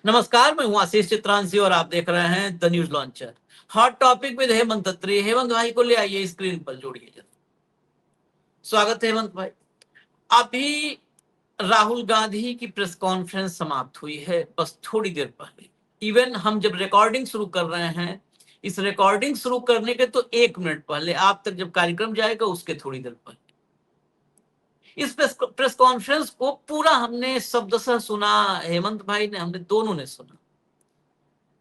नमस्कार, मैं हूं आशीष चित्रांशी और आप देख रहे हैं the news launcher. Hot topic with Hemant Atri. Hemant भाई को ले आइए, स्क्रीन पर जोड़िए जरा। स्वागत है हेमंत भाई। अभी राहुल गांधी की प्रेस कॉन्फ्रेंस समाप्त हुई है, बस थोड़ी देर पहले। इवन हम जब रिकॉर्डिंग शुरू कर रहे हैं, इस रिकॉर्डिंग शुरू करने के तो 1 मिनट पहले, आप तक जब कार्यक्रम जाएगा उसके थोड़ी देर पहले इस प्रेस कॉन्फ्रेंस को पूरा हमने शब्दशः सुना। हेमंत भाई ने, हमने दोनों ने सुना।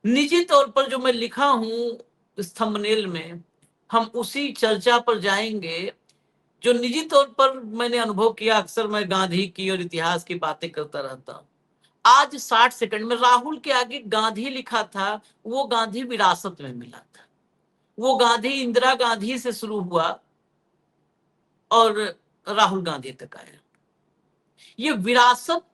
निजी तौर पर जो मैं लिखा हूं इस थंबनेल में, हम उसी चर्चा पर जाएंगे। जो निजी तौर पर मैंने अनुभव किया, अक्सर मैं गांधी की और इतिहास की बातें करता रहता हूं। आज 60 सेकंड में राहुल के आगे गांधी लिखा था, वो गांधी विरासत में मिला था। वो गांधी इंदिरा गांधी से शुरू हुआ और राहुल गांधी तक आया। ये विरासत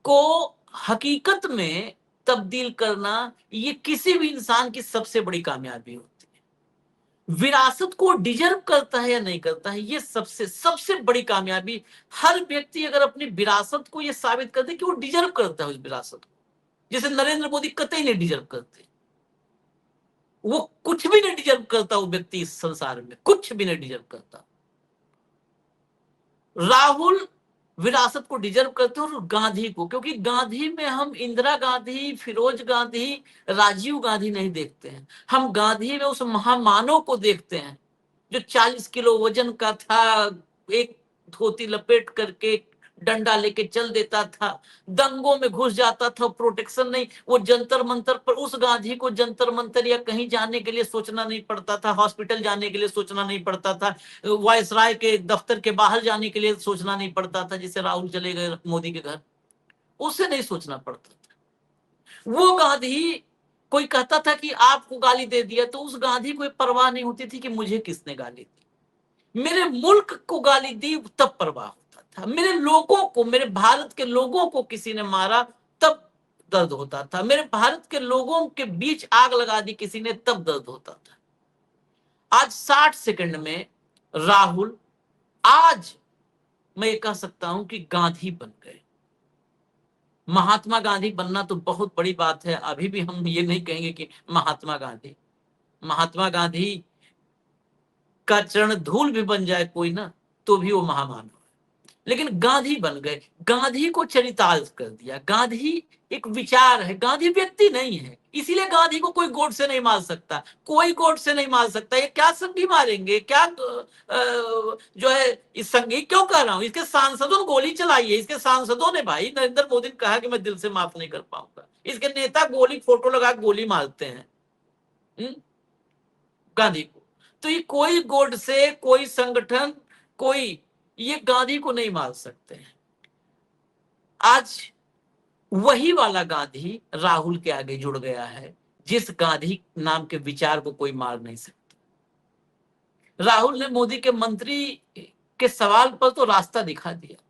को हकीकत में तब्दील करना, ये किसी भी इंसान की सबसे बड़ी कामयाबी होती है। विरासत को डिजर्व करता है या नहीं करता है, ये सबसे सबसे बड़ी कामयाबी। हर व्यक्ति अगर अपनी विरासत को ये साबित कर दे कि वो डिजर्व करता है उस विरासत को, जैसे नरेंद्र मोदी कतई नहीं डिजर्व करते। वो कुछ भी नहीं डिजर्व करता, वो व्यक्ति इस संसार में कुछ भी नहीं डिजर्व करता। राहुल विरासत को डिजर्व करते हैं, और गांधी को, क्योंकि गांधी में हम इंदिरा गांधी, फिरोज गांधी, राजीव गांधी नहीं देखते हैं। हम गांधी में उस महामानव को देखते हैं जो 40 किलो वजन का था, एक धोती लपेट करके डंडा लेके चल देता था, दंगों में घुस जाता था, प्रोटेक्शन नहीं। वो जंतर मंतर पर, उस गांधी को जंतर मंतर या कहीं जाने के लिए सोचना नहीं पड़ता था, हॉस्पिटल जाने के लिए सोचना नहीं पड़ता था, वायसराय के दफ्तर के बाहर जाने के लिए सोचना नहीं पड़ता था, जिसे राहुल चले गए मोदी के घर, उसे नहीं सोचना पड़ता था। वो गांधी, कोई कहता था कि आपको गाली दे दिया, तो उस गांधी को परवाह नहीं होती थी कि मुझे किसने गाली दी। मेरे मुल्क को गाली दी तब परवाह होता था। मेरे लोगों को, मेरे भारत के लोगों को किसी ने मारा तब दर्द होता था। मेरे भारत के लोगों के बीच आग लगा दी किसी ने, तब दर्द होता था। आज 60 सेकंड में राहुल, आज मैं ये कह सकता हूं कि गांधी बन गए। महात्मा गांधी बनना तो बहुत बड़ी बात है। अभी भी हम ये नहीं कहेंगे कि महात्मा गांधी, महात्मा गांधी का चरण धूल भी बन जाए कोई ना, तो भी वो महामानव है। लेकिन गांधी बन गए। गांधी को चरितार्थ कर दिया। गांधी एक विचार है, गांधी व्यक्ति नहीं है। इसीलिए गांधी को कोई गोड से नहीं मार सकता, कोई गोड से नहीं मार सकता। ये क्या संघी मारेंगे, क्या जो है, इस संघी क्यों कह रहा हूं, इसके सांसदों ने गोली चलाई है। इसके सांसदों ने, भाई नरेंद्र मोदी ने कहा कि मैं दिल से माफ नहीं कर पाऊंगा। इसके नेता गोली, फोटो लगा गोली मारते हैं गांधी को। तो ये कोई गोड से, कोई संगठन, कोई ये गांधी को नहीं मार सकते हैं। आज वही वाला गांधी राहुल के आगे जुड़ गया है, जिस गांधी नाम के विचार को कोई मार नहीं सकता। राहुल ने मोदी के मंत्री के सवाल पर तो रास्ता दिखा दिया।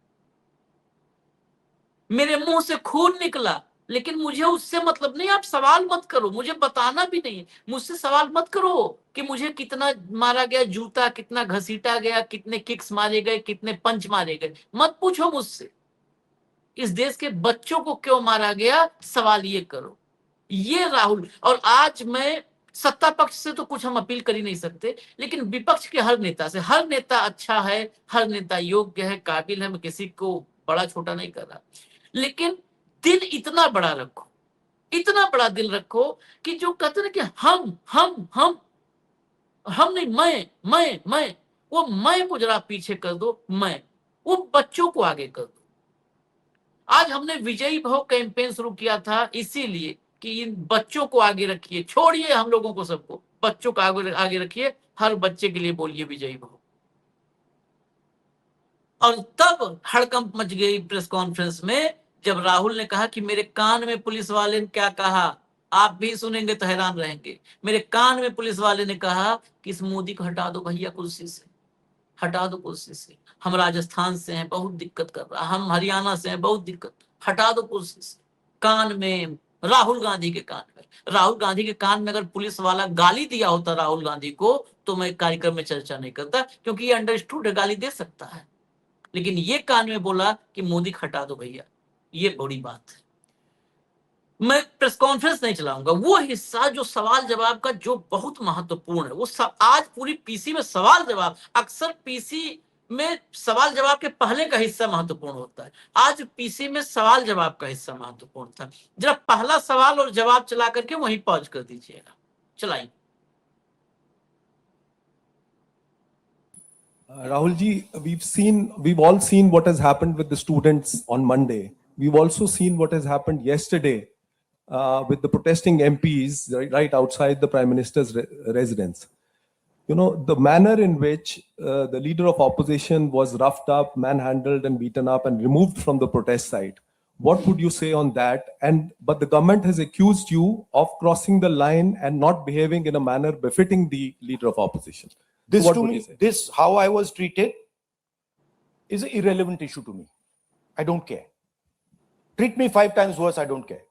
मेरे मुंह से खून निकला, लेकिन मुझे उससे मतलब नहीं। आप सवाल मत करो, मुझे बताना भी नहीं। मुझसे सवाल मत करो कि मुझे कितना मारा गया, जूता कितना घसीटा गया, कितने किक्स मारे गए, कितने पंच मारे गए, मत पूछो मुझसे। इस देश के बच्चों को क्यों मारा गया, सवाल ये करो। ये राहुल। और आज मैं, सत्ता पक्ष से तो कुछ हम अपील कर ही नहीं सकते, लेकिन विपक्ष के हर नेता से, हर नेता अच्छा है, हर नेता योग्य है, काबिल है, मैं किसी को बड़ा छोटा नहीं कर रहा, लेकिन दिल इतना बड़ा रखो, इतना बड़ा दिल रखो कि जो कहते ना कि हम नहीं, मैं, वो मैं को जरा पीछे कर दो। मैं, वो बच्चों को आगे कर दो। आज हमने विजयी भव कैंपेन शुरू किया था इसीलिए कि इन बच्चों को आगे रखिए, छोड़िए हम लोगों को, सबको, बच्चों को आगे रखिए, हर बच्चे के लिए बोलिए विजयी भव। और तब हड़कंप मच गई प्रेस कॉन्फ्रेंस में, जब राहुल ने कहा कि मेरे कान में पुलिस वाले ने क्या कहा, आप भी सुनेंगे तो हैरान रहेंगे। मेरे कान में पुलिस वाले ने कहा कि इस मोदी को हटा दो भैया कुर्सी से, हटा दो कुर्सी से। हम राजस्थान से हैं, बहुत दिक्कत कर रहा, हम हरियाणा से हैं, बहुत दिक्कत, हटा दो कुर्सी से। कान में, राहुल गांधी के कान में, राहुल गांधी के कान में अगर पुलिस वाला गाली दिया होता राहुल गांधी को, तो मैं कार्यक्रम में चर्चा नहीं करता, क्योंकि ये अंडरस्टूड गाली दे सकता है। लेकिन ये कान में बोला कि मोदी हटा दो भैया, ये बड़ी बात है। मैं प्रेस कॉन्फ्रेंस नहीं चलाऊंगा, वो हिस्सा जो सवाल जवाब का जो बहुत महत्वपूर्ण है, वो आज पूरी पीसी में सवाल जवाब, अक्सर पीसी में सवाल जवाब के पहले का हिस्सा महत्वपूर्ण होता है, आज पीसी में सवाल जवाब का हिस्सा महत्वपूर्ण था। जरा पहला सवाल और जवाब चला करके वहीं पॉज कर दीजिएगा, चलाइए। Rahul ji, we've all seen what has happened with the students on Monday. We've also seen what has happened yesterday with the protesting MPs right outside the Prime Minister's residence. You know, the manner in which the leader of opposition was roughed up, manhandled and beaten up and removed from the protest site. What would you say on that? But the government has accused you of crossing the line and not behaving in a manner befitting the leader of opposition. This What to would you me, say? this how I was treated is an irrelevant issue to me. I don't care. Treat me 5 times worse, I don't care.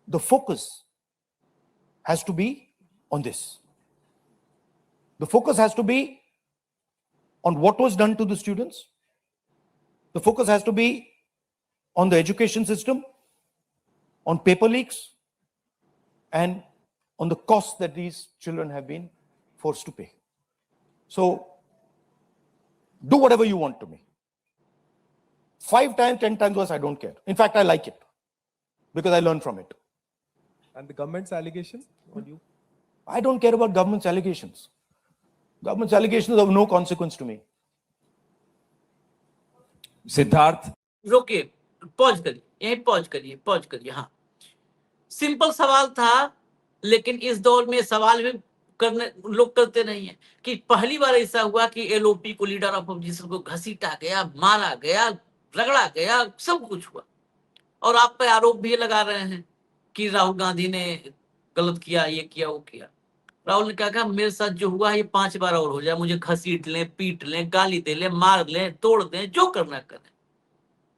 The focus has to be on this. The focus has to be on what was done to the students. The focus has to be on the education system, on paper leaks, and on the costs that these children have been forced to pay. So do whatever you want to me. 5 times, 10 times worse, I don't care. In fact, I like it because I learn from it. And the government's allegation on you? I don't care about government's allegations. Government's allegations have no consequence to me. Siddharth? रोकिए, pause करिए, यहीं pause करिए। हाँ, simple सवाल था, लेकिन इस दौर में सवाल भी करने लोग करते नहीं है कि पहली बार ऐसा हुआ कि एलओपी को, लीडर ऑफ अपोजिशन को घसीटा गया, मारा गया, रगड़ा गया, सब कुछ हुआ, और आप पे आरोप भी लगा रहे हैं कि राहुल गांधी ने गलत किया, ये किया, वो किया। राहुल ने कहा मेरे साथ जो हुआ है ये 5 बार और हो जाए, मुझे घसीट लें, पीट लें, गाली दे लें, मार लें, तोड़ दें, जो करना करें,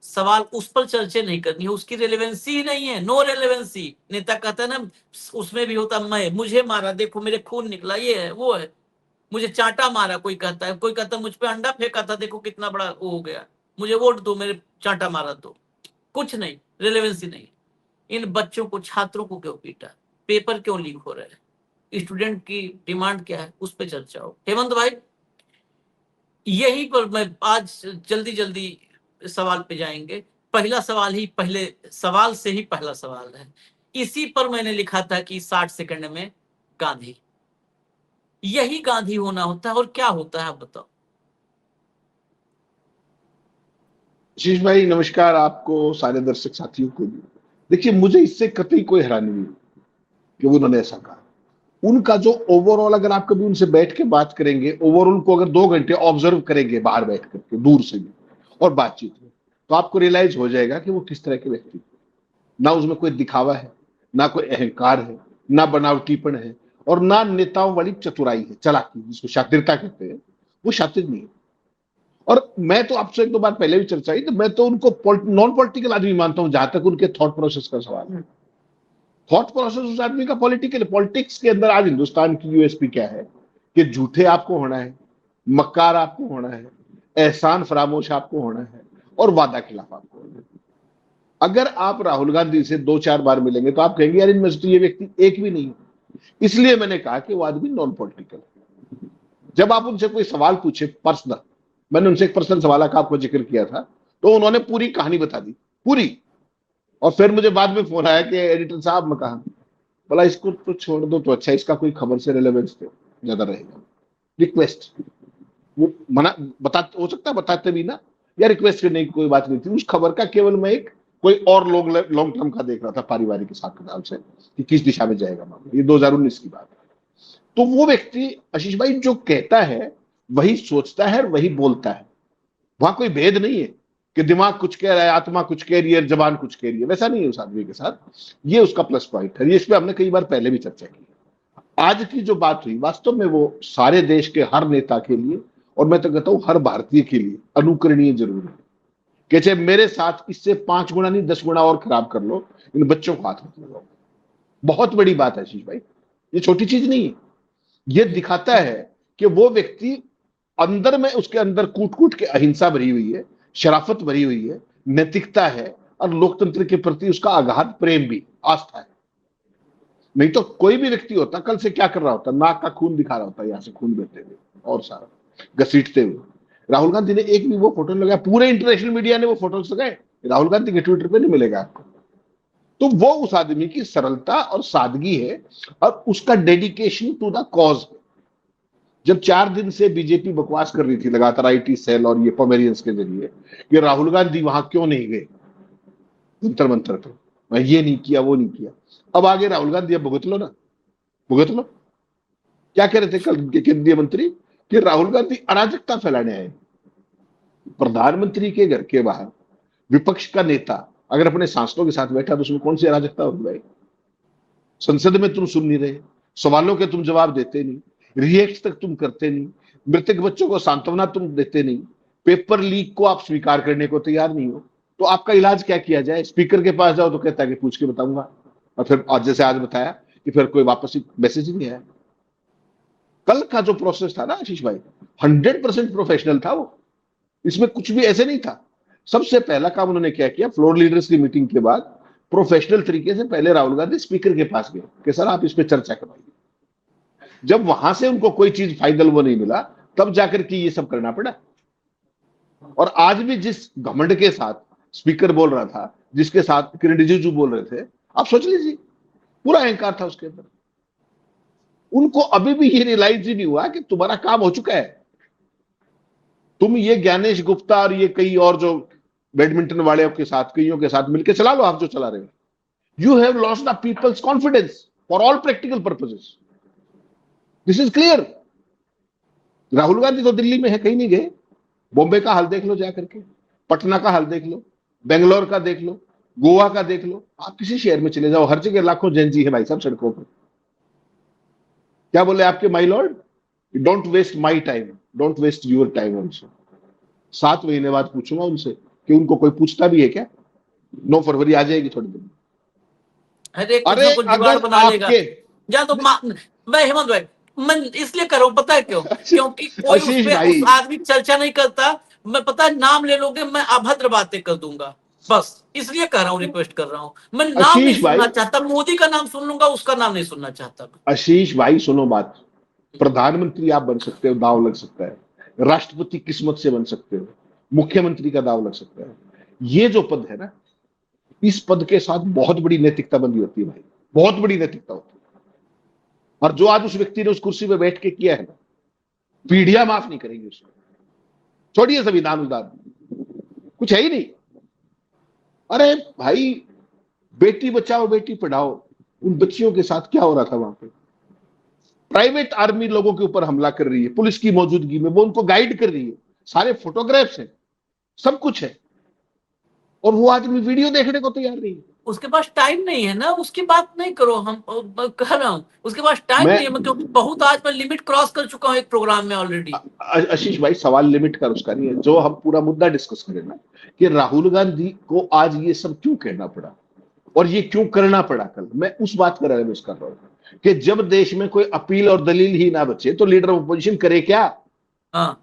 सवाल उस पर चर्चा नहीं करनी है, उसकी रेलेवेंसी ही नहीं है, नो रेलेवेंसी। नेता कहता है ना, उसमें भी होता मुझे मारा, देखो मेरे खून निकला, ये है, वो है, मुझे चांटा मारा, कोई कहता है, कोई कहता है मुझ पे अंडा फेंका था, देखो कितना बड़ा वो हो गया, मुझे वोट दो, मेरे चांटा मारा दो, कुछ नहीं, रेलेवेंसी नहीं। इन बच्चों को, छात्रों को क्यों पीटा, पेपर क्यों लीक हो रहे हैं, स्टूडेंट की डिमांड क्या है, उस पर चर्चा हो। हेमंत भाई, यही पर मैं आज जल्दी सवाल पे जाएंगे। पहला सवाल ही, पहले सवाल से ही पहला सवाल है, इसी पर मैंने लिखा था कि 60 सेकंड में गांधी, यही गांधी होना होता है, और क्या होता है आप बताओ। आशीष भाई नमस्कार, आपको, सारे दर्शक साथियों को भी। देखिए, मुझे इससे कतई कोई हैरानी नहीं कि उन्होंने ऐसा कहा। उनका जो ओवरऑल, अगर आप कभी उनसे बैठ के बात करेंगे, ओवरऑल को अगर 2 घंटे ऑब्जर्व करेंगे बाहर बैठ करके, दूर से भी, और बातचीत में, तो आपको रियलाइज हो जाएगा कि वो किस तरह के व्यक्ति, ना उसमें कोई दिखावा है, ना कोई अहंकार है, ना बनावटीपन है, और ना नेताओं वाली चतुराई है, चालाकी, जिसको शातिरता कहते हैं, वो शातिर नहीं है। और मैं तो आपसे 1-2 बार पहले भी चर्चा हुई, तो मैं तो उनको नॉन पॉलिटिकल आदमी मानता हूं, जहां तक उनके थॉट प्रोसेस का सवाल है। थॉट प्रोसेस उस आदमी का पॉलिटिकल, पॉलिटिक्स के अंदर आज हिंदुस्तान की यूएसपी क्या है कि झूठे आपको होना है, मक्कार आपको होना है, एहसान फरामोश आपको होना है, और वादा खिलाफ आपको होना है। अगर आप राहुल गांधी से 2-4 बार मिलेंगे तो आप कहेंगे यार, इनमें से तो ये व्यक्ति एक भी नहीं है। इसलिए मैंने कहा कि वो आदमी नॉन पॉलिटिकल है। जब आप उनसे कोई सवाल पूछे पर्सनल, मैंने उनसे एक पर्सनल सवाल का आपको जिक्र किया था, तो उन्होंने पूरी कहानी बता दी, पूरी। और फिर मुझे बाद में फोन आया कि एडिटर साहब, मैं कहा बोला इसको तो छोड़ दो तो अच्छा, इसका कोई खबर से रिलेवेंस तो ज्यादा रहेगा। रिक्वेस्ट, वो मना बता, हो सकता है बताते भी ना, या रिक्वेस्ट करने की कोई बात नहीं थी। उस खबर का केवल मैं एक कोई और लॉन्ग टर्म का देख रहा था, पारिवारिक हिसाब किताब से, कि किस दिशा में जाएगा मामला। ये 2019 की बात है। तो वो व्यक्ति आशीष भाई जो कहता है वही सोचता है, वही बोलता है। वहां कोई भेद नहीं है कि दिमाग कुछ कह रहा है, आत्मा कुछ कह रही है, जबान कुछ कह रही है, वैसा नहीं है उस आदमी के साथ। ये उसका प्लस पॉइंट है। इस पे हमने कई बार पहले भी चर्चा की। आज की जो बात हुई, वास्तव में वो सारे देश के हर नेता के लिए, और मैं तो कहता हूं हर भारतीय के लिए अनुकरणीय जरूर है कि चाहे मेरे साथ इससे 5 गुना नहीं 10 गुना और खराब कर लो, इन बच्चों को हाथ मत लगाओ। बहुत बड़ी बात है आशीष भाई, ये छोटी चीज नहीं है। ये दिखाता है कि वो व्यक्ति अंदर में, उसके अंदर कूट कूट के अहिंसा भरी हुई है, शराफत भरी हुई है, नैतिकता है, और लोकतंत्र के प्रति उसका अगाध प्रेम भी, आस्था है। नहीं तो कोई भी व्यक्ति होता कल से क्या कर रहा होता, नाक का खून दिखा रहा होता, यहाँ से खून बहते हुए और सारा घसीटते हुए। राहुल गांधी ने एक भी वो फोटो नहीं लगाया, पूरे इंटरनेशनल मीडिया ने वो फोटो लगाए, राहुल गांधी के ट्विटर पे नहीं मिलेगा आपको। तो वो उस आदमी की सरलता और सादगी है और उसका डेडिकेशन टू द कॉज। जब 4 दिन से बीजेपी बकवास कर रही थी लगातार आईटी सेल और ये पोमेरियंस के जरिए कि राहुल गांधी वहां क्यों नहीं गए जंतर मंतर पे, मैं ये नहीं किया वो नहीं किया, अब आगे राहुल गांधी, अब भुगत लो ना, भुगत लो। क्या कह रहे थे कल के केंद्रीय मंत्री कि राहुल गांधी अराजकता फैलाने आए। प्रधानमंत्री के घर के बाहर विपक्ष का नेता अगर अपने सांसदों के साथ बैठा तो उसमें कौन सी अराजकता हो गई? संसद में तुम सुन नहीं रहे, सवालों के तुम जवाब देते नहीं, रिएक्ट तक तुम करते नहीं, मृतक बच्चों को सांत्वना तुम देते नहीं, पेपर लीक को आप स्वीकार करने को तैयार नहीं हो, तो आपका इलाज क्या किया जाए? स्पीकर के पास जाओ तो कहता है कि पूछ के बताऊंगा, और फिर आज जैसे आज बताया कि फिर कोई वापस मैसेज ही नहीं आया। कल का जो प्रोसेस था ना आशीष भाई, 100% प्रोफेशनल था वो, इसमें कुछ भी ऐसे नहीं था। सबसे पहला काम उन्होंने क्या किया, फ्लोर लीडर्स की मीटिंग के बाद प्रोफेशनल तरीके से पहले राहुल गांधी स्पीकर के पास गए कि सर आप इस पे चर्चा करवाइए। जब वहां से उनको कोई चीज फाइनल वो नहीं मिला, तब जाकर के ये सब करना पड़ा। और आज भी जिस घमंड के साथ स्पीकर बोल रहा था, जिसके साथ किरण रिजिजू बोल रहे थे, आप सोच लीजिए पूरा अहंकार था उसके अंदर। उनको अभी भी ये रियलाइज ही नहीं हुआ कि तुम्हारा काम हो चुका है। तुम ये ज्ञानेश गुप्ता और ये कई और जो बैडमिंटन वाले के साथ कईयों के साथ मिलकर चला लो, आप जो चला रहे हो। You have lost the people's confidence for all practical purposes. This is clear. Rahul Gandhi तो दिल्ली में है, कहीं नहीं गए। बॉम्बे का हाल देख लो जाकर के, पटना का हाल देख लो, बेंगलोर का देख लो, गोवा का देख लो, आप किसी शहर में चले जाओ, हर जगह लाखों जैन जी है भाई साहब सड़कों पर। क्या बोले आपके my lord, don't waste my time, don't waste your time also. 7 महीने बाद पूछूंगा उनसे कि उनको कोई पूछता भी है क्या? 9 फरवरी आ जाएगी थोड़ी देर में। अरे अरे कुछ जुगाड़ अगर बना लेगा आपके या तो मैं हेमंत भाई, मैं इसलिए कर रहा हूँ, पता है क्यों? क्योंकि कोई आशीष उसमें भाई, उस आदमी की चर्चा नहीं करता। मैं पता है नाम ले लोगे, मैं अभद्र बातें कर दूंगा, बस इसलिए कर रहा हूँ, रिक्वेस्ट कर रहा हूँ। मैं नाम नहीं आशीष भाई, सुनना चाहता, मोदी का नाम सुन लूंगा, उसका नाम नहीं सुनना चाहता। आशीष भाई सुनो बात, प्रधानमंत्री आप बन सकते हो, दाव लग सकता है। राष्ट्रपति किस्मत से बन सकते हो, मुख्यमंत्री का दाव लग सकता है। ये जो पद है ना, इस पद के साथ बहुत बड़ी नैतिकता बंधी होती है भाई, बहुत बड़ी नैतिकता होती है। और जो आज उस व्यक्ति ने उस कुर्सी पे बैठ के किया है ना, पीढ़ियां माफ नहीं करेंगी उसको। छोड़िए संविधान उदार, कुछ है ही नहीं। अरे भाई, बेटी बचाओ बेटी पढ़ाओ, उन बच्चियों के साथ क्या हो रहा था वहां पे? प्राइवेट आर्मी लोगों के ऊपर हमला कर रही है पुलिस की मौजूदगी में, वो उनको गाइड कर रही है, सारे फोटोग्राफ्स हैं, सब कुछ है, और वो आदमी वीडियो देखने को तैयार नहीं है। उसके पास टाइम नहीं है ना, उसकी बात नहीं करो। हम कह रहा हूँ उसके पास टाइम नहीं है, क्योंकि बहुत आज मैं लिमिट क्रॉस कर चुका हूँ एक प्रोग्राम में ऑलरेडी। आशीष भाई, सवाल लिमिट का उसका नहीं है, जो हम पूरा मुद्दा डिस्कस करें ना कि राहुल गांधी को आज ये सब क्यों कहना पड़ा और ये क्यों करना पड़ा, कल मैं उस बात का रेफरेंस कर रहा हूं कि जब देश में कोई अपील और दलील ही ना बचे तो लीडर ऑफ अपोजिशन करे क्या? हाँ,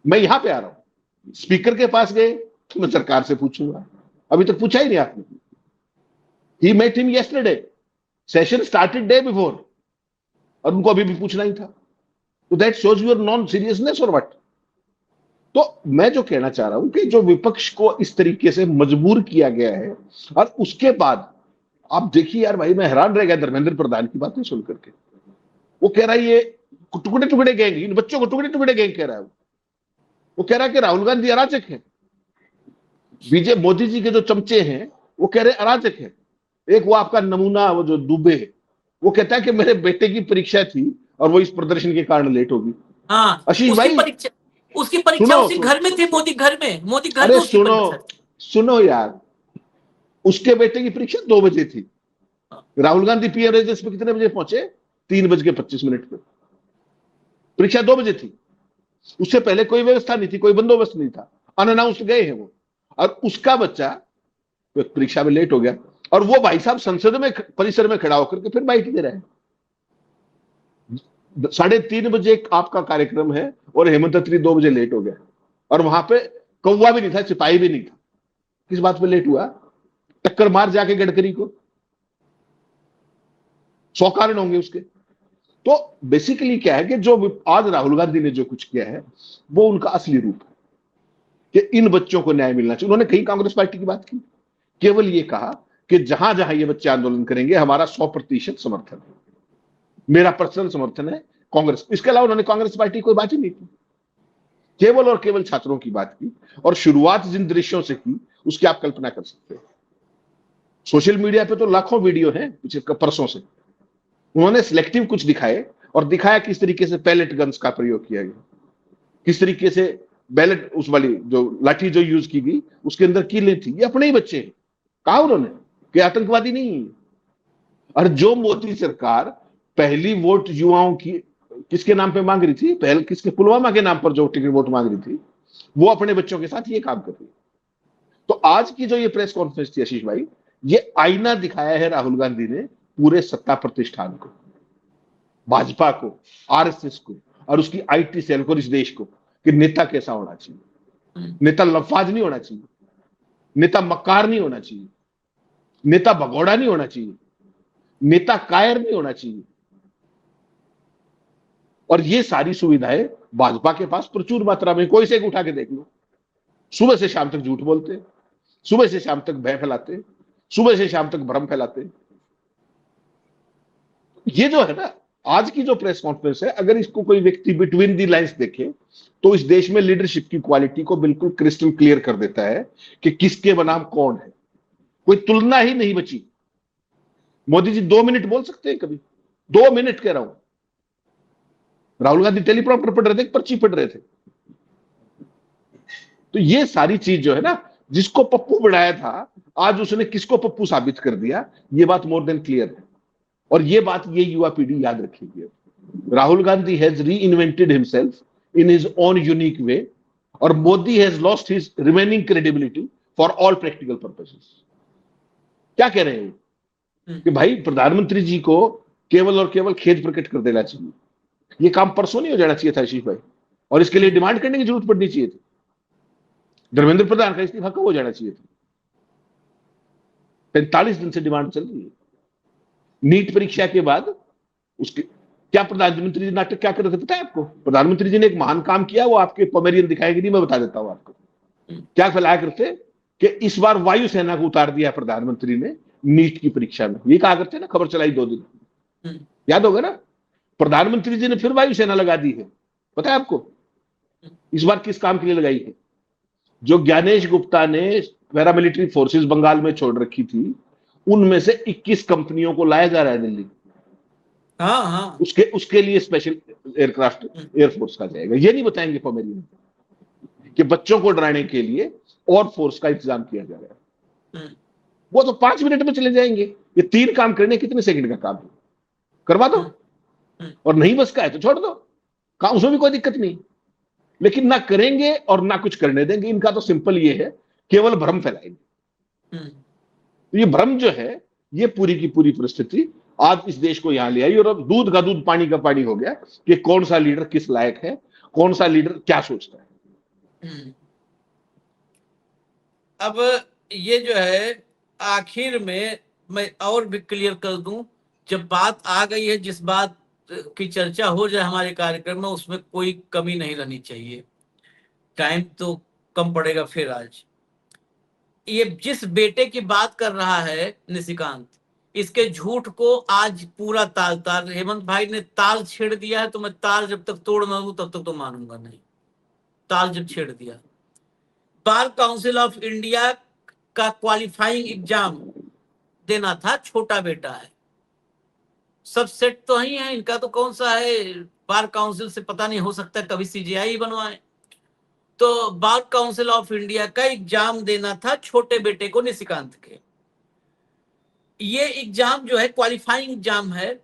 मैं यहां पे आ रहा हूं, स्पीकर के पास गए तो मैं सरकार से पूछूंगा, अभी तक पूछा ही नहीं आपने। He met him yesterday, session started day before, और उनको अभी भी पूछना ही था। तो that shows your non seriousness और व्हाट। तो मैं जो कहना चाह रहा हूं कि जो विपक्ष को इस तरीके से मजबूर किया गया है, और उसके बाद आप देखिए यार भाई, मैं हैरान रह गया धर्मेंद्र प्रधान की बातें सुन करके। वो कह रहा है ये टुकड़े टुकड़े गैंग, इन बच्चों को टुकड़े टुकड़े गैंग कह रहा है। वो कह रहा है कि राहुल गांधी अराजक है, बीजेपी मोदी जी के जो चमचे हैं वो कह रहे अराजक है। एक वो आपका नमूना वो जो दुबे है, वो कहता है कि मेरे बेटे की परीक्षा थी और वो इस प्रदर्शन के कारण लेट होगी। हाँ, आशीष भाई, उसकी परीक्षा उसी घर में थी, मोदी घर में अरे सुनो यार, उसके बेटे की परीक्षा 2 बजे थी। राहुल गांधी पीएम रेजिडेंस पे कितने बजे पहुंचे? 3:25 पे। परीक्षा 2 बजे थी। उससे पहले कोई व्यवस्था नहीं थी, कोई बंदोबस्त नहीं था, अनअनाउंस्ड गए हैं वो, और उसका बच्चा परीक्षा में लेट हो गया, और वो भाई साहब संसद में परिसर में खड़ा होकर के फिर बाइट दे रहे हैं। 3:30 बजे आपका कार्यक्रम है और हेमंत अत्री 2 बजे लेट हो गया, और वहां पे कौवा भी नहीं था, सिपाही भी नहीं था। किस बात पे लेट हुआ? टक्कर मार जाके गडकरी को, 100 कारण होंगे उसके। तो बेसिकली क्या है कि जो आज राहुल गांधी ने जो कुछ किया है वो उनका असली रूप है कि इन बच्चों को न्याय मिलना चाहिए। उन्होंने कहीं कांग्रेस पार्टी की बात की, केवल ये कहा कि जहां जहां ये बच्चे आंदोलन करेंगे हमारा 100% समर्थन है, मेरा पर्सनल समर्थन है कांग्रेस। इसके अलावा उन्होंने कांग्रेस पार्टी कोई बात ही नहीं की, केवल और केवल छात्रों की बात की। और शुरुआत जिन दृश्यों से की उसकी आप कल्पना कर सकते हैं। सोशल मीडिया पे तो लाखों वीडियो हैं पिछले परसों से। उन्होंने सिलेक्टिव कुछ दिखाए और दिखाया किस तरीके से पैलेट गन्स का प्रयोग किया गया, किस तरीके से बैलेट उस वाली जो लाठी जो यूज की गई उसके अंदर कीलें थी। ये अपने ही बच्चे हैं, कहा उन्होंने कि आतंकवादी नहीं है। और जो मोदी सरकार पहली वोट युवाओं की किसके नाम पे मांग रही थी, पहले किसके, पुलवामा के नाम पर जो टिकट वोट मांग रही थी, वो अपने बच्चों के साथ ये काम कर रही है। तो आज की जो ये प्रेस कॉन्फ्रेंस थी आशीष भाई, ये आईना दिखाया है राहुल गांधी ने पूरे सत्ता प्रतिष्ठान को, भाजपा को, आरएसएस को और उसकी आईटी सेल को, इस देश को, कि नेता कैसा होना चाहिए। नेता लफाज नहीं होना चाहिए, नेता मक्कार नहीं होना चाहिए, नेता भगोड़ा नहीं होना चाहिए, नेता कायर नहीं होना चाहिए। और ये सारी सुविधाएं भाजपा के पास प्रचुर मात्रा में, कोई से एक उठा के देख लो, सुबह से शाम तक झूठ बोलते, सुबह से शाम तक भय फैलाते, सुबह से शाम तक भ्रम फैलाते। ये जो है ना आज की जो प्रेस कॉन्फ्रेंस है, अगर इसको कोई व्यक्ति बिटवीन दी लाइंस देखे तो इस देश में लीडरशिप की क्वालिटी को बिल्कुल क्रिस्टल क्लियर कर देता है कि किसके बनाम कौन है। कोई तुलना ही नहीं बची। मोदी जी 2 मिनट बोल सकते हैं कभी, 2 मिनट कह रहा हूं। राहुल गांधी टेलीप्रॉम्प्टर पढ़ रहे थे, पर्ची पढ़ रहे थे। तो ये सारी चीज जो है ना, जिसको पप्पू बढ़ाया था आज उसने किसको पप्पू साबित कर दिया, ये बात मोर देन क्लियर है। और ये बात ये युवा पीढ़ी याद रखेगी। Rahul Gandhi has reinvented himself in his own unique way और Modi has lost his remaining credibility for all practical purposes. क्या कह रहे हैं कि भाई प्रधानमंत्री जी को केवल और केवल खेद प्रकट कर देना चाहिए। ये काम परसों नहीं हो जाना चाहिए था आशीष भाई, और इसके लिए डिमांड करने की जरूरत पड़नी चाहिए थी। धर्मेंद्र प्रधान का इस्तीफा कब हो जाना चाहिए था? 45 दिन से डिमांड चल रही है। नीट परीक्षा के बाद उसके क्या प्रधानमंत्री जी नाटक क्या कर रहे थे पता है आपको? प्रधानमंत्री जी ने एक महान काम किया, वो आपके पोमेरियन दिखाएगी नहीं, मैं बता देता हूं आपको। क्या फैलाया करते कि इस बार वायुसेना को उतार दिया प्रधानमंत्री ने नीट की परीक्षा में। ये कहा करते ना, खबर चलाई 2 दिन, याद होगा ना। प्रधानमंत्री जी ने फिर वायुसेना लगा दी है, पता है आपको इस बार किस काम के लिए लगाई है? जो ज्ञानेश गुप्ता ने पैरामिलिट्री फोर्सेस बंगाल में छोड़ रखी थी, उनमें से 21 कंपनियों को लाया जा रहा है दिल्ली। हाँ। उसके लिए स्पेशल एयरक्राफ्ट एयरफोर्स का जाएगा। ये नहीं बताएंगे पोमेरियन कि बच्चों को डराने के लिए और फोर्स का इंतजाम किया जा रहा है। वो तो 5 मिनट में चले जाएंगे। ये 3 काम करने कितने सेकंड का काम है, करवा दो। और नहीं बस का है तो छोड़ दो, काम उसमें भी कोई दिक्कत नहीं। लेकिन ना करेंगे और ना कुछ करने देंगे। इनका तो सिंपल ये है, केवल भ्रम फैलाएंगे। तो ये भ्रम जो है, ये पूरी की पूरी परिस्थिति आज इस देश को यहां ले आई और अब दूध का दूध पानी का पानी हो गया कि कौन सा लीडर किस लायक है, कौन सा लीडर क्या सोचता है। अब ये जो है आखिर में मैं और भी क्लियर कर दूं, जब बात आ गई है, जिस बात की चर्चा हो जाए हमारे कार्यक्रम में, उसमें कोई कमी नहीं रहनी चाहिए। टाइम तो कम पड़ेगा फिर आज। ये जिस बेटे की बात कर रहा है निशिकांत, इसके झूठ को आज पूरा ताल हेमंत भाई ने ताल छेड़ दिया है। तो मैं ताल जब तक तोड़ ना दूं तब तक तो मानूंगा नहीं। ताल जब छेड़ दिया, बार काउंसिल ऑफ इंडिया का क्वालिफाइंग एग्जाम देना था, छोटा बेटा है, सब सेट तो ही है, इनका तो कौन सा है, बार काउंसिल से पता नहीं, हो सकता है कभी सीजीआई बनवाए। तो बार काउंसिल ऑफ इंडिया का एग्जाम देना था छोटे बेटे को, निशिकांत के। ये एग्जाम जो है क्वालिफाइंग एग्जाम है।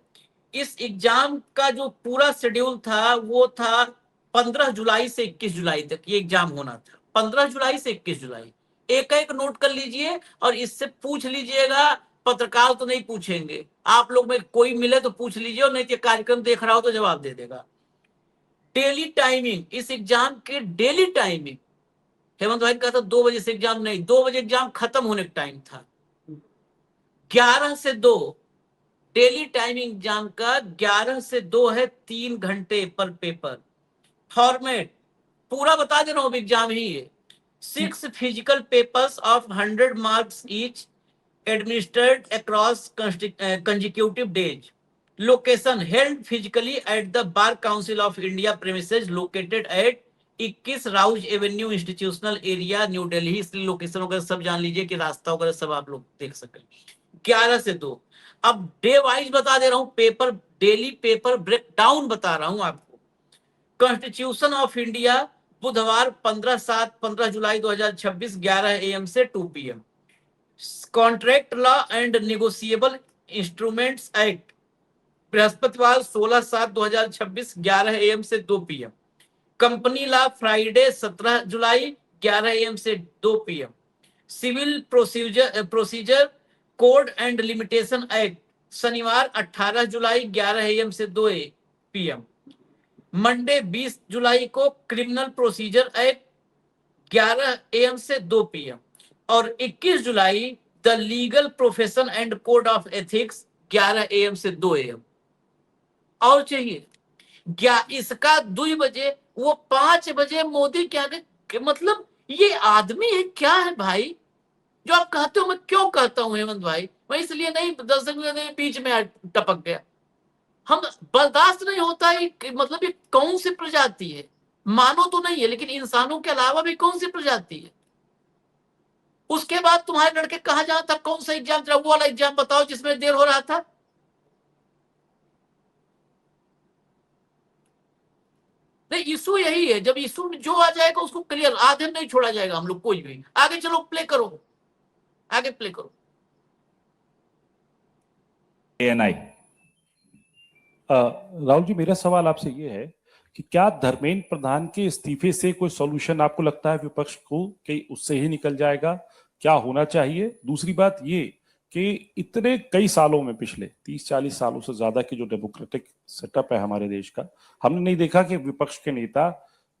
इस एग्जाम का जो पूरा शेड्यूल था वो था 15 जुलाई से 21 जुलाई तक ये एग्जाम होना था। 15 जुलाई से 21 जुलाई, एक एक नोट कर लीजिए और इससे पूछ लीजिएगा। पत्रकार तो नहीं पूछेंगे, आप लोग में कोई मिले तो पूछ लीजिए, और नहीं तो कार्यक्रम देख रहा हो तो जवाब दे देगा। डेली टाइमिंग, इस एग्जाम के डेली टाइमिंग, हेमंत भाई का था 2 बजे से एग्जाम नहीं, 2 बजे एग्जाम खत्म होने का टाइम था। 11 से 2 डेली टाइमिंग एग्जाम का 11 से 2 है, 3 घंटे पर पेपर। फॉर्मेट पूरा बता दे रहा हूं, एग्जाम ही है। 6 physical papers of 100 marks each administered across consecutive days. Location held physically at the Bar Council of India premises located at 21 Rouse Avenue institutional area new Delhi. इसलिए लोकेशन वगैरह सब जान लीजिए कि रास्ता वगैरह सब आप लोग देख सकें। 11 से 2। अब डे वाइज बता दे रहा हूं, paper daily paper break down बता रहा हूं आपको। कॉन्स्टिट्यूशन ऑफ इंडिया बुधवार 15 जुलाई 2026 11 AM से 2 PM। Contract law and negotiable instruments act बृहस्पतिवार 16/7/2026 11 AM से 2 PM। कंपनी लॉ फ्राइडे 17 जुलाई 11 AM से 2 PM। Civil procedure code and limitation act शनिवार 18 जुलाई 11 AM से 2 PM। मंडे 20 जुलाई को क्रिमिनल प्रोसीजर एक्ट 11 AM से 2 PM। और 21 जुलाई the legal profession and code of ethics 11 AM से 2 AM। और चाहिए क्या इसका 2 बजे, वो 5 बजे मोदी क्या मतलब ये आदमी है क्या है भाई? जो आप कहते हो मैं क्यों कहता हूं हेमंत भाई, मैं इसलिए नहीं, दर्शक बीच में टपक गया। हम बर्दाश्त नहीं होता है, मतलब ये कौन सी प्रजाति है? मानो तो नहीं है, लेकिन इंसानों के अलावा भी कौन सी प्रजाति है? उसके बाद तुम्हारे लड़के कहा जा था कौन सा एग्जाम, वो वाला एग्जाम बताओ जिसमें देर हो रहा था। नहीं, इशू यही है, जब इशू जो आ जाएगा उसको क्लियर, आधे नहीं छोड़ा जाएगा हम लोग कोई भी। आगे चलो, प्ले करो, आगे प्ले करो। ANI राहुल जी, मेरा सवाल आपसे ये है कि क्या धर्मेंद्र प्रधान के इस्तीफे से कोई सॉल्यूशन आपको लगता है विपक्ष को, कि उससे ही निकल जाएगा? क्या होना चाहिए? दूसरी बात ये कि इतने कई सालों में, पिछले 30-40 सालों से ज्यादा की जो डेमोक्रेटिक सेटअप है हमारे देश का, हमने नहीं देखा कि विपक्ष के नेता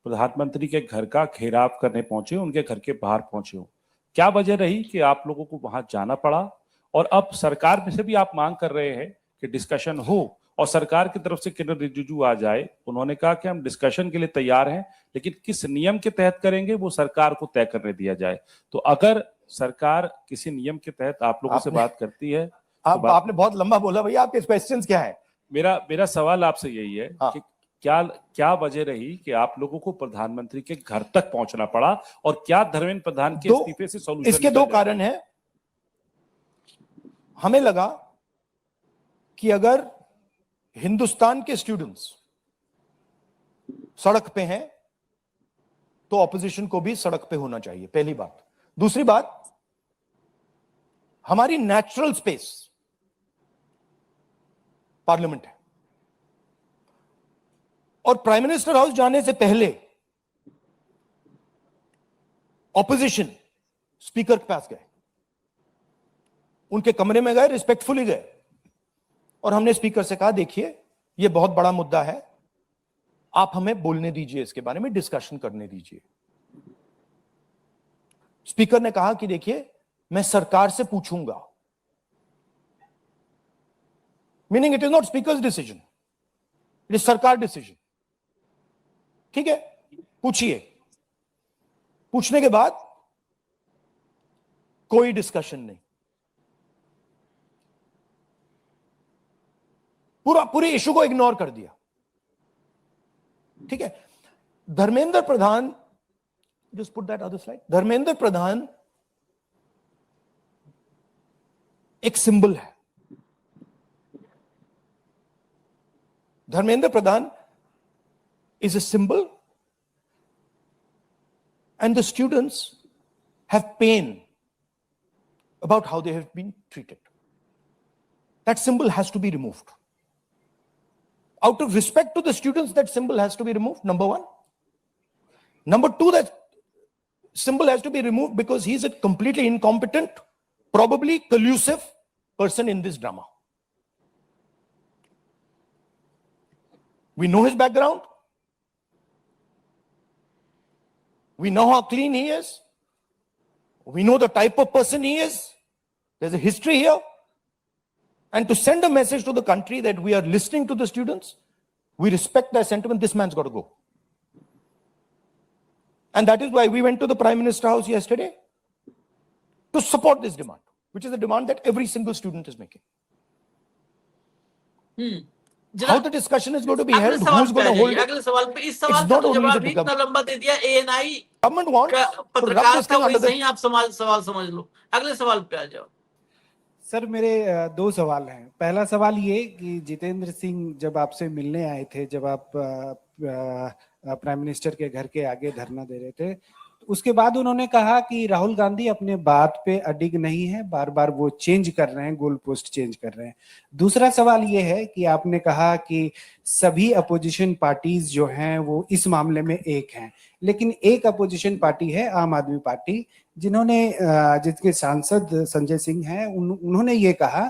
प्रधानमंत्री के घर का घेराव करने पहुंचे, उनके घर के बाहर पहुंचे हो। क्या वजह रही कि आप लोगों को वहां जाना पड़ा? और अब सरकार में से भी आप मांग कर रहे हैं कि डिस्कशन हो, और सरकार की तरफ से किरण रिजिजू आ जाए। उन्होंने कहा कि हम डिस्कशन के लिए तैयार हैं, लेकिन किस नियम के तहत करेंगे वो सरकार को तय करने दिया जाए। तो अगर सरकार किसी नियम के तहत आप लोगों से बात करती है, आपने बहुत लंबा बोला भैया, आपके क्वेश्चंस क्या है? मेरा सवाल आपसे यही है कि क्या वजह रही कि आप लोगों को प्रधानमंत्री के घर तक पहुंचना पड़ा, और क्या धर्मेंद्र प्रधान के इस्तीफे से सॉल्यूशन? इसके 2 कारण हैं। हमें लगा कि अगर हिंदुस्तान के स्टूडेंट्स सड़क पे हैं तो ऑपोजिशन को भी सड़क पे होना चाहिए, पहली बात। दूसरी बात, हमारी नेचुरल स्पेस पार्लियामेंट है, और प्राइम मिनिस्टर हाउस जाने से पहले ऑपोजिशन स्पीकर के पास गए, उनके कमरे में गए, रिस्पेक्टफुली गए, और हमने स्पीकर से कहा देखिए ये बहुत बड़ा मुद्दा है, आप हमें बोलने दीजिए, इसके बारे में डिस्कशन करने दीजिए। स्पीकर ने कहा कि देखिए मैं सरकार से पूछूंगा, meaning it is not speakers decision, it is सरकार डिसीजन। ठीक है, पूछिए। पूछने के बाद कोई डिस्कशन नहीं, पूरे इशू को इग्नोर कर दिया। ठीक है, Dharmendra Pradhan, just put that other slide, Dharmendra Pradhan एक सिंबल है। धर्मेंद्र प्रधान is a symbol, and the students have pain about how they have been treated. That symbol has to be removed. Out of respect to the students, that symbol has to be removed, number one. Number two, that symbol has to be removed because he is a completely incompetent, probably collusive person in this drama. We know his background. We know how clean he is. We know the type of person he is. There's a history here. And to send a message to the country that we are listening to the students, we respect their sentiment, this man's got to go. And that is why we went to the Prime Minister House yesterday to support this demand, which is a demand that every single student is making. How the discussion is going to be अगले held, सवाल who's पे going uh to जाइए, hold it. अगले सवाल पे, इस सवाल It's का not तो only जवाब the ही इतना लंबा दे दिया ANI Government wants का to rub this पत्रकार thing था, under वैसे the... ही आप सवाल समझ लो। अगले सवाल पे आ जाओ। सर मेरे दो सवाल हैं। पहला सवाल ये कि जितेंद्र सिंह जब आपसे मिलने आए थे, जब आप प्राइम मिनिस्टर के घर के आगे धरना दे रहे थे, उसके बाद उन्होंने कहा कि राहुल गांधी अपने बात पे अडिग नहीं है, बार बार वो चेंज कर रहे हैं, गोल पोस्ट चेंज कर रहे हैं। दूसरा सवाल ये है कि आपने कहा कि सभी अपोजिशन पार्टीज जो हैं वो इस मामले में एक हैं, लेकिन एक अपोजिशन पार्टी है आम आदमी पार्टी, जिसके सांसद संजय सिंह हैं, उन्होंने ये कहा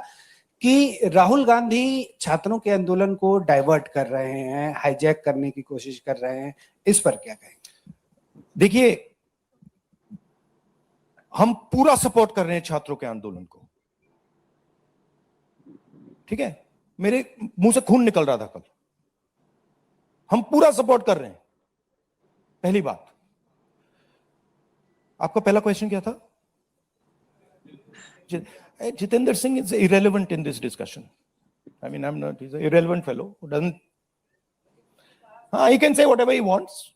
कि राहुल गांधी छात्रों के आंदोलन को डाइवर्ट कर रहे हैं, हाईजैक करने की कोशिश कर रहे हैं। इस पर क्या कहेंगे? देखिए, हम पूरा सपोर्ट कर रहे हैं छात्रों के आंदोलन को, ठीक है? मेरे मुंह से खून निकल रहा था कल। हम पूरा सपोर्ट कर रहे हैं। पहली बात। आपका पहला क्वेश्चन क्या था? Jitendra Singh is irrelevant in this discussion. I mean, he's an irrelevant fellow who doesn't, he can say whatever he wants.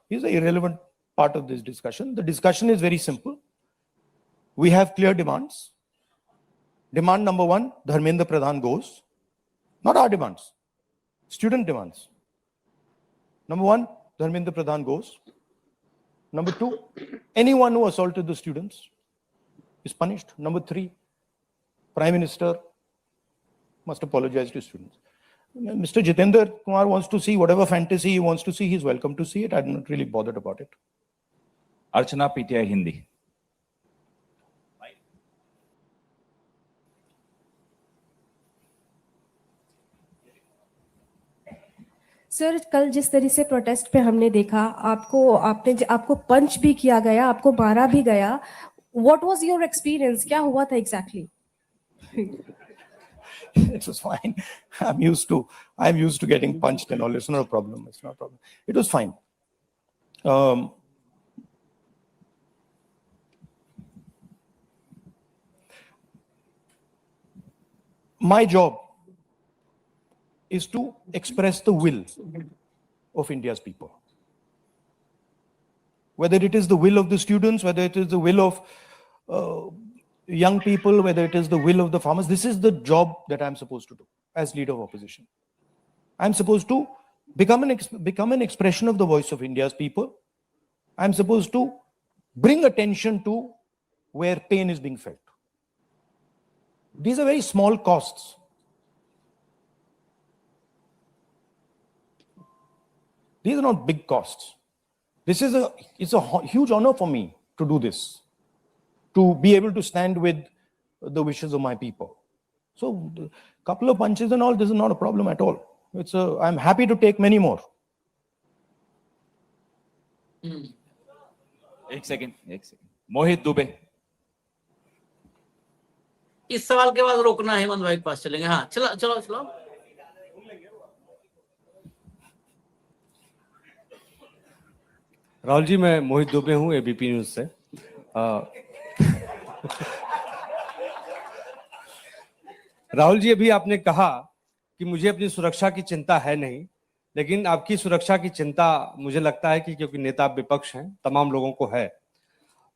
He's an irrelevant part of this discussion. The discussion is very simple. We have clear demands. Demand number one, Dharmendra Pradhan goes. Not our demands, student demands. Number one, Dharmendra Pradhan goes. Number two, anyone who assaulted the students is punished. Number three, Prime Minister must apologize to students. Mr. Jitendra Kumar wants to see whatever fantasy he wants to see. He's welcome to see it. I'm not really bothered about it. Archana, PTI Hindi. Sir, कल जिस तरह से protest पे हमने देखा, आपको पंच भी किया गया, आपको मारा भी गया। What was your experience? क्या हुआ था exactly? It was fine. I'm used to getting punched and all. It's not a problem. It was fine. My job is to express the will of India's people. Whether it is the will of the students, whether it is the will of young people, whether it is the will of the farmers, this is the job that I'm supposed to do as leader of opposition. I'm supposed to become an expression of the voice of India's people. I'm supposed to bring attention to where pain is being felt. These are very small costs. These are not big costs. It's a huge honor for me to do this, to be able to stand with the wishes of my people. So a couple of punches and all, this is not a problem at all. I'm happy to take many more. एक second मोहित दुबे। इस सवाल के बाद रोकना, हेमंत भाई के पास चलेंगे। हाँ, चलो। राहुल जी, मैं मोहित दुबे हूँ, एबीपी न्यूज से। राहुल जी, अभी आपने कहा कि मुझे अपनी सुरक्षा की चिंता है नहीं, लेकिन आपकी सुरक्षा की चिंता मुझे लगता है कि क्योंकि नेता विपक्ष हैं, तमाम लोगों को है।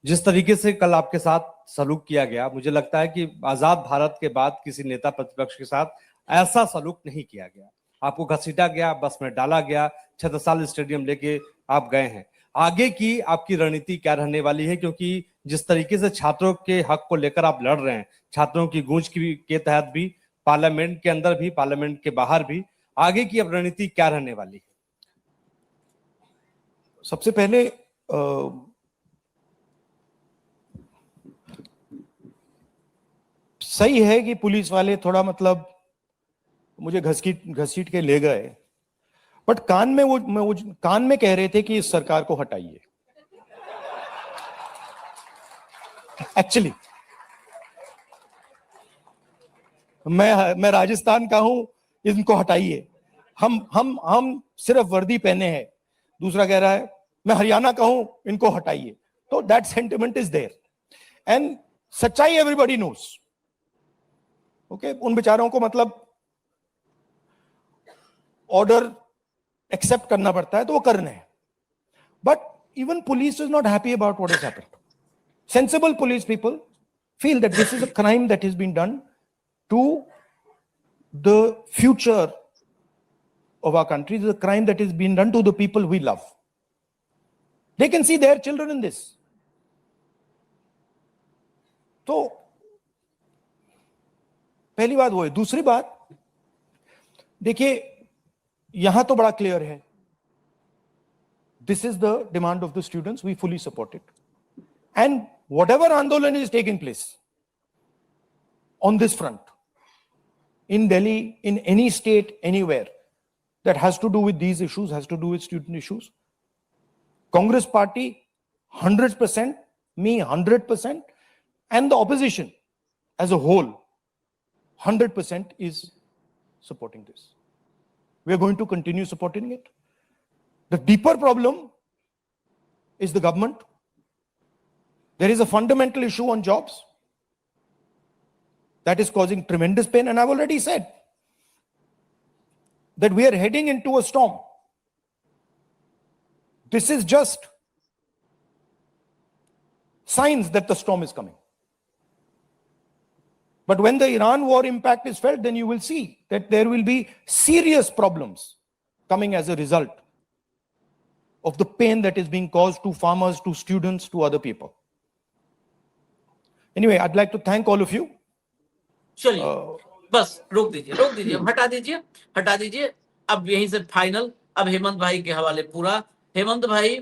जिस तरीके से कल आपके साथ सलूक किया गया, मुझे लगता है कि आजाद भारत के बाद किसी नेता प्रतिपक्ष के साथ ऐसा सलूक नहीं किया गया। आपको घसीटा गया, बस में डाला गया, छत्रसाल स्टेडियम लेके आप गए हैं। आगे की आपकी रणनीति क्या रहने वाली है? क्योंकि जिस तरीके से छात्रों के हक को लेकर आप लड़ रहे हैं, छात्रों की गूंज के तहत भी, पार्लियामेंट के अंदर भी, पार्लियामेंट के बाहर भी, आगे की अब रणनीति क्या रहने वाली है? सबसे पहले सही है कि पुलिस वाले थोड़ा मुझे घसीट के ले गए, बट कान में कह रहे थे कि इस सरकार को हटाइए। मैं राजस्थान का हूं, इनको हटाइए, हम सिर्फ वर्दी पहने हैं। दूसरा कह रहा है मैं हरियाणा का हूं, इनको हटाइए। तो that sentiment is there and सच्चाई एवरीबॉडी नोस। ओके, उन बेचारों को मतलब ऑर्डर एक्सेप्ट करना पड़ता है तो वो करने हैं। But even police is not happy about what is happened. Sensible police people feel that this is a crime that has been done to the future of our country. This is a crime that is being done to the people we love. They can see their children in this. तो पहली बात वो है। दूसरी बात देखिए, यहां तो बड़ा क्लियर है, this is the demand of the students, we fully support it. And whatever Andolan is taking place on this front, in Delhi, in any state, anywhere, that has to do with these issues, has to do with student issues, Congress party, 100%, me 100%, and the opposition as a whole, 100% is supporting this. We are going to continue supporting it. The deeper problem is the government. There is a fundamental issue on jobs that is causing tremendous pain. And I've already said that we are heading into a storm. This is just signs that the storm is coming. But when the Iran war impact is felt, then you will see that there will be serious problems coming as a result of the pain that is being caused to farmers, to students, to other people. Anyway, I'd like to thank all of you. चलिए बस रोक दीजिए, हटा दीजिए। अब यहीं से final, अब हेमंत भाई के हवाले पूरा। हेमंत भाई,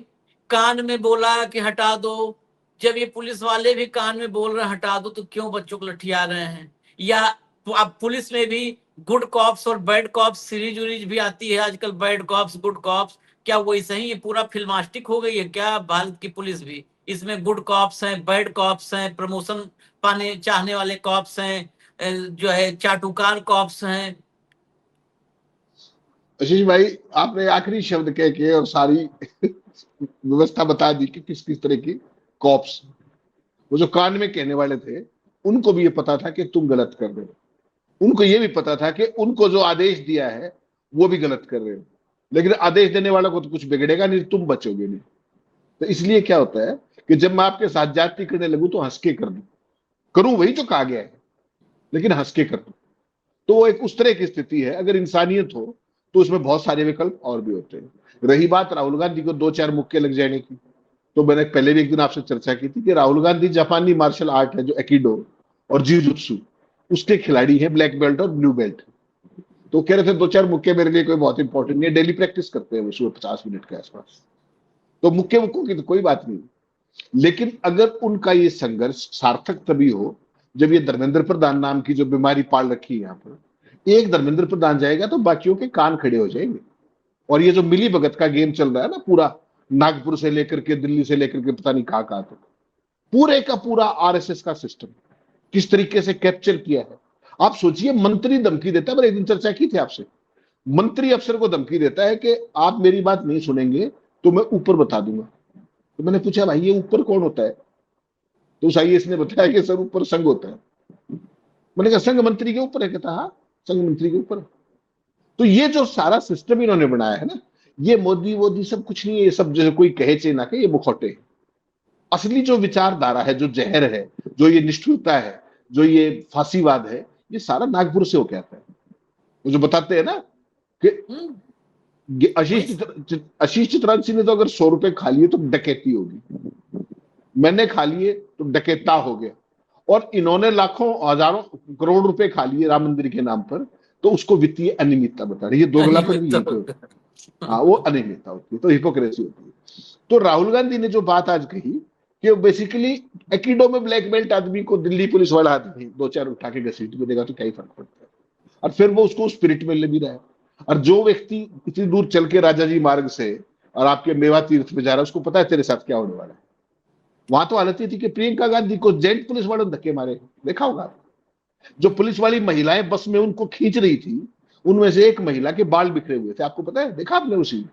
कान में बोला कि हटा दो, जब ये पुलिस वाले भी कान में बोल रहे हैं हटा दो, तो क्यों बच्चों को लठिया रहे हैं? या अब पुलिस में भी गुड कॉप्स और बैड कॉप्स सीरीज उरीज भी आती है आजकल, बैड कॉप्स गुड कॉप्स, क्या वैसे ही ये पूरा फिल्मास्टिक हो गई है क्या भारत की पुलिस भी? इसमें गुड कॉप्स हैं, बैड कॉप्स हैं, प्रमोशन पाने चाहने वाले कॉप्स हैं, जो है चाटुकार कॉप्स हैं। आशीष भाई, आपने आखिरी शब्द कह के और सारी व्यवस्था बता दी कि किस किस तरह की कॉप्स। वो जो कान में कहने वाले थे, उनको भी ये पता था कि तुम गलत कर रहे हो, उनको ये भी पता था कि उनको जो आदेश दिया है वो भी गलत कर रहे हो, लेकिन आदेश देने वाला को तो कुछ बिगड़ेगा नहीं, तुम बचोगे नहीं। तो इसलिए क्या होता है कि जब मैं आपके साथ जाति करने लगूं तो हंस के कर दूं, करूं वही जो कहा गया है, लेकिन हंस के कर दूं। तो वो एक उस तरह की स्थिति है। अगर इंसानियत हो तो उसमें बहुत सारे विकल्प और भी होते हैं। रही बात राहुल गांधी को 2-4 मुक्के लग जाने की, तो मैंने पहले भी एक दिन आपसे चर्चा की थी कि राहुल गांधी जापानी मार्शल आर्ट है जो एकिडो और जिजुत्सु, उसके खिलाड़ी है, ब्लैक बेल्ट और ब्लू बेल्ट। तो कह रहे थे 2-4 मुक्के मेरे लिए कोई बहुत इंपॉर्टेंट नहीं है, डेली प्रैक्टिस करते हैं वो सुबह 50 मिनट के आसपास, तो मुक्के मुक्कों की तो कोई बात नहीं। लेकिन अगर उनका ये संघर्ष सार्थक तभी हो जब ये धर्मेंद्र प्रधान नाम की जो बीमारी पाल रखी है यहाँ पर, एक धर्मेंद्र प्रधान जाएगा तो बाकियों के कान खड़े हो जाएंगे। और ये जो मिली भगत का गेम चल रहा है ना, पूरा नागपुर से लेकर के दिल्ली से लेकर के पता नहीं कहां तक, पूरे का पूरा आरएसएस का सिस्टम किस तरीके से कैप्चर किया है। आप सोचिए, मंत्री धमकी देता है, मैंने एक दिन चर्चा की थी आपसे, मंत्री अफसर को धमकी देता है कि आप मेरी बात नहीं सुनेंगे तो मैं ऊपर बता दूंगा। तो मैंने पूछा भाई ये ऊपर कौन होता है? तो उस आईएएस ने बताया कि सर ऊपर संघ होता है। मैंने कहा संघ मंत्री के ऊपर है? कहता हाँ संघ मंत्री के ऊपर। तो ये जो सारा सिस्टम इन्होंने बनाया है ना, ये मोदी सब कुछ नहीं है, ये सब जैसे कोई कहे चाहे ना कहे, ये मुखौटे हैं। असली जो विचारधारा है, जो जहर है, जो ये निष्ठुरता है, जो ये फांसीवाद है, ये सारा नागपुर से होके आता है। वो जो बताते हैं ना कि आशीष चित्रांशी ने तो अगर 100 रुपए खा लिए तो डकैती होगी, मैंने खा लिए तो डकैता हो गया, और इन्होंने लाखों हजारों करोड़ रुपए खा लिए राम मंदिर के नाम पर, तो उसको वित्तीय अनियमितता बता रही है। दोगलापन भी हाँ, वो अनियमितता होती है, तो हिपोक्रेसी होती है। तो राहुल गांधी ने जो बात आज कही कि बेसिकली एकिडो में ब्लैक बेल्ट आदमी को दिल्ली पुलिस वाला आदमी 2-4 उठा के घसीट भी देगा तो क्या ही फर्क पड़ता है, और फिर वो उसको स्पिरिट में ले भी रहा है। और जो व्यक्ति इतनी दूर चल के राजाजी मार्ग से और आपके मेवा तीर्थ में जा रहा है, उसको पता है तेरे साथ क्या होने वाला है। वहां तो हालत ये थी कि प्रियंका गांधी को जेंट पुलिस वालों ने धक्के मारे, देखा होगा। जो पुलिस वाली महिलाएं बस में उनको खींच रही थी, उनमें से एक महिला के बाल बिखरे हुए थे। आपको पता है, देखा आपने उसी?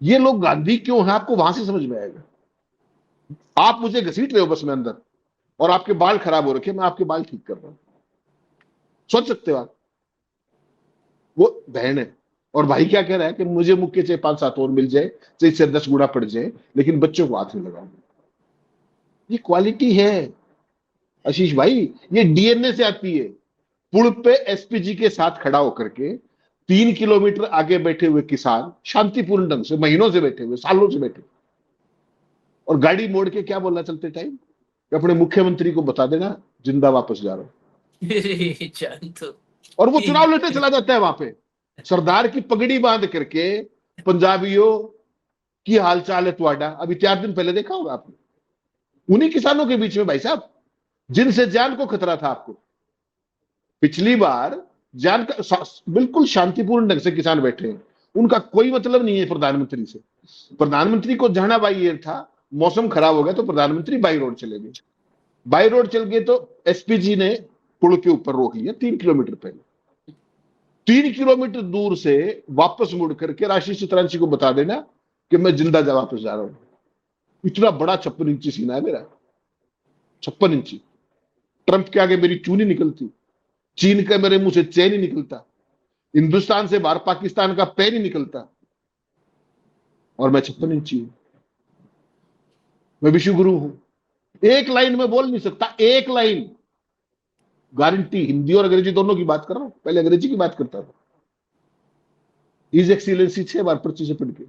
ये लोग गांधी क्यों है, आपको वहां से समझ में आएगा। आप मुझे घसीट रहे हो बस में अंदर और आपके बाल खराब हो रखे, मैं आपके बाल ठीक कर रहा हूं। सोच सकते हो आप? वो बहन है और भाई क्या कह रहा है कि मुझे मुक्के चाहे 5-7 और मिल जाए, चाहे इससे 10 गुना पड़ जाए, लेकिन बच्चों को हाथ नहीं लगाऊंगा। ये क्वालिटी है आशीष भाई, ये डीएनए से आती है। पुल पे एसपीजी के साथ खड़ा होकर के 3 किलोमीटर आगे बैठे हुए किसान शांतिपूर्ण ढंग से, महीनों से बैठे हुए, सालों से बैठे, और गाड़ी मोड़ के क्या बोलना चलते टाइम कि अपने मुख्यमंत्री को बता देना जिंदा वापस जा रहा हूं। जानतो और वो चुनाव लड़ने चला जाता है वहां पे, सरदार की पगड़ी बांध करके, पंजाबियों की हालचाल है तुआडा, अभी 4 दिन पहले देखा होगा आपने, उन्हीं किसानों के बीच में भाई साहब, जिनसे जान को खतरा था आपको। पिछली बार जान का बिल्कुल शांतिपूर्ण ढंग से किसान बैठे हैं, उनका कोई मतलब नहीं है प्रधानमंत्री से। प्रधानमंत्री को जाना बाई एयर था, मौसम खराब हो गया तो प्रधानमंत्री बाई रोड चले गए। बाई रोड चल गए तो एसपीजी ने पुल के ऊपर रोक लिया 3 किलोमीटर पहले। 3 किलोमीटर दूर से वापस मुड़ करके राष्ट्रीय चित्रांशी को बता देना कि मैं जिंदा जा वापस जा रहा हूं। इतना बड़ा 56 इंची सीना है मेरा, 56 इंची। ट्रंप के आगे मेरी चूनी निकलती, चीन का मेरे मुंह से चैन ही निकलता, हिंदुस्तान से बाहर पाकिस्तान का पैर ही निकलता, और मैं 56 इंची हूं। मैं विश्वगुरु हूं। एक लाइन में बोल नहीं सकता, एक लाइन गारंटी। हिंदी और अंग्रेजी दोनों की बात कर रहा हूं, पहले अंग्रेजी की बात करता था। इज एक्सीलेंसी 6 बार पर्ची से पढ़ के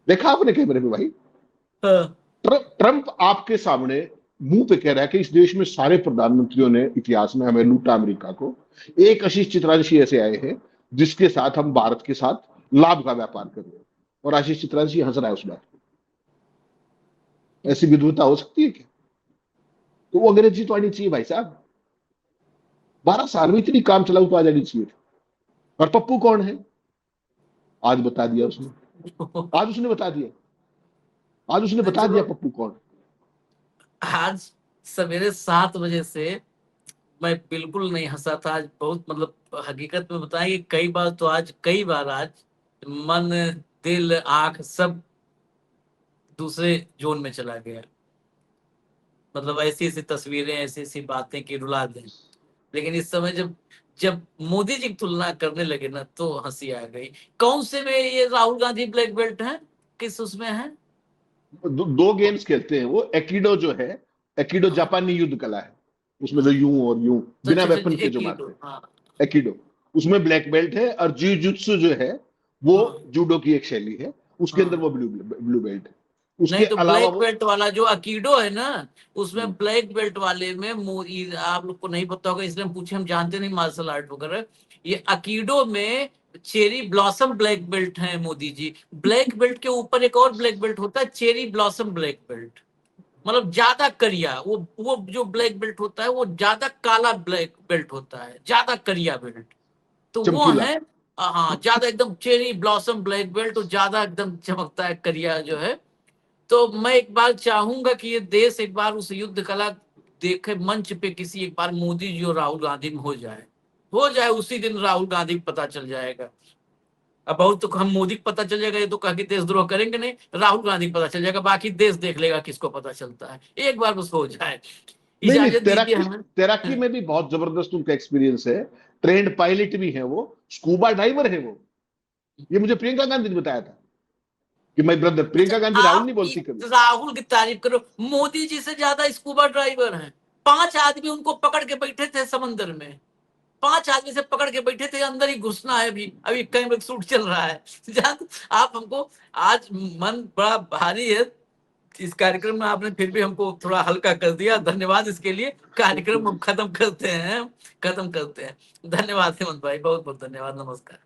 देखा आपने कैमरे में भाई। ट्रंप आपके सामने मुंह पे कह रहा है कि इस देश में सारे प्रधानमंत्रियों ने इतिहास में हमें लूटा अमेरिका को, एक आशीष चित्रांशी ऐसे आए हैं जिसके साथ हम भारत के साथ लाभ का व्यापार कर रहे हैं, और आशीष चित्रांशी हंस रहा है उस बात को। ऐसी विद्वता हो सकती है क्या? तो वो अंग्रेजी तो आनी चाहिए भाई साहब। 12 साल में इतनी काम चलाऊ तो आ जानी चाहिए। और पप्पू कौन है? आज बता दिया उसने, आज उसने बता दिया, आज उसने बता दिया पप्पू कौन। आज सवेरे 7 बजे से मैं बिल्कुल नहीं हंसा था। आज बहुत मतलब हकीकत में बताएं कि कई बार आज मन, दिल, आंख सब दूसरे जोन में चला गया। मतलब ऐसी ऐसी तस्वीरें, ऐसी ऐसी बातें कि रुला दें। लेकिन इस समय जब मोदी जी की तुलना करने लगे ना तो हंसी आ गई। कौन से में ये राहुल गांधी ब्लैक बेल्ट है, किस उसमें है? 2 गेम्स खेलते हैं वो। एकिडो जो है, एकिडो जापानी युद्ध कला है, उसमें जो यूं और यूं बिना वेपन के जो मारते हैं, एकिडो, उसमें ब्लैक बेल्ट है। और जिजुत्सु जो है वो जूडो की एक शैली है, उसके अंदर वो ब्लू बेल्ट है। उसके नहीं तो अलावा ब्लैक बेल्ट वाला जो अकीडो है ना, उसमें ब्लैक बेल्ट वाले में आप लोग को नहीं पता होगा इसलिए हम पूछे, हम जानते नहीं मार्शल आर्ट वगैरह। ये अकीडो में चेरी ब्लॉसम ब्लैक बेल्ट है मोदी जी। ब्लैक बेल्ट के ऊपर एक और ब्लैक बेल्ट होता है, चेरी ब्लॉसम ब्लैक बेल्ट, मतलब ज्यादा करिया। वो जो ब्लैक बेल्ट होता है वो ज्यादा काला ब्लैक बेल्ट होता है, ज्यादा करिया बेल्ट। तो वो चमकीला। है, हाँ, ज्यादा एकदम चेरी ब्लॉसम ब्लैक बेल्ट, तो ज्यादा एकदम चमकता है करिया जो है। तो मैं एक बार चाहूंगा कि ये देश एक बार उस युद्ध कला देखे मंच पे, किसी एक बार मोदी जी और राहुल गांधी में हो जाए, उसी दिन राहुल गांधी को पता चल जाएगा। अब बहुत तो हम मोदी को पता चल जाएगा, ये तो कह के देशद्रोह करेंगे नहीं, राहुल गांधी को पता चल जाएगा, बाकी देश देख लेगा किसको पता चलता है। एक बार बस हो जाए। नहीं, इजाजत दीजिए हमें। तैराकी में भी बहुत जबरदस्त उनका एक्सपीरियंस है। ट्रेंड पायलट भी है वो, स्कूबा डाइवर है वो। ये मुझे प्रियंका गांधी ने बताया था कि माय ब्रदर। प्रियंका गांधी राहुल नहीं बोलती कभी। राहुल की तारीफ करो, मोदी जी से ज्यादा स्कूबा ड्राइवर हैं। 5 आदमी उनको पकड़ के बैठे थे समंदर में, 5 आदमी से पकड़ के बैठे थे, अंदर ही घुसना है। अभी कैमरा शूट चल रहा है। आप हमको आज मन बड़ा भारी है इस कार्यक्रम में, आपने फिर भी हमको थोड़ा हल्का कर दिया, धन्यवाद इसके लिए। कार्यक्रम हम खत्म करते हैं। धन्यवाद हेमंत भाई, बहुत बहुत धन्यवाद, नमस्कार।